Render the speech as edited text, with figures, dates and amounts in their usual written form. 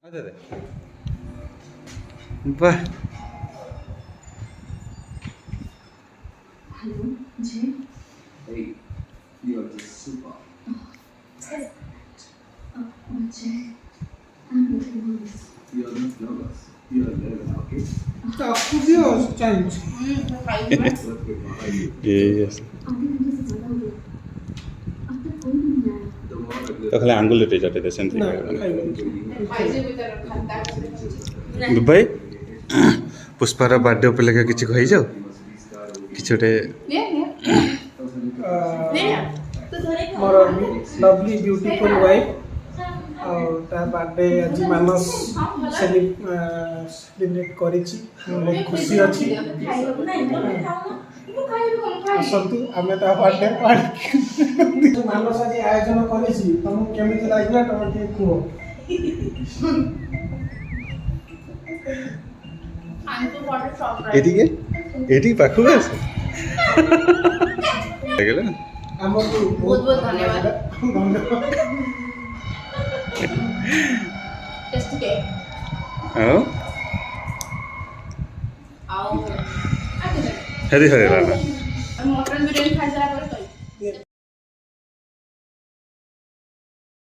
అదే బా Hello, Jay. Hey, you are just super. Jay, I'm really nervous. You are not nervous. You are nervous, okay? आपको भी हो चाहिए Okay, how are you? yes आधे घंटे से ज़्यादा हो गया अब तक कोई भी नहीं आया The more ତ ଖାଲି ଆଙ୍ଗୁଳିଟେ ଚାଟିଦେ ସେମିତି ନା ଖାଇବନି ଭାଇ ପୁଷ୍ପାର ବାର୍ଥଡେ ଉପଲକ୍ଷେ କିଛି କହିଛ କିଛି ଗୋଟେ ମୋର ଲଭଲି ବ୍ୟୁଟିଫୁଲ୍ ୱାଇଫ୍ ଆଉ ତା ବାର୍ଥଡେ ଆଜି ମାନସ ସେଲିବ୍ରେଟ୍ କରିଛି ମୁଁ ବହୁତ ଖୁସି ଅଛି ଆସନ୍ତୁ ଆମେ ତା ବାର୍ଥଡେ ପାର୍ଟି ମାନସ ଆଜି ଆୟୋଜନ କରିଛି ତମକୁ କେମିତି ଲାଗିଲା ତମେ ଟିକେ କୁହ ଏଠିକି ଏଠିକି ପାଖକୁ ଆସ ଲାଗିଲା ଆମକୁ ବହୁତ ବହୁତ ଧନ୍ୟବାଦ। ଧନ୍ୟବାଦ टेस्टी केक ଆଉ ଆଉ ହେରି ହେରି ମଟନ ବିରିୟାନୀ ଖାଇସାରିଲା ପରେ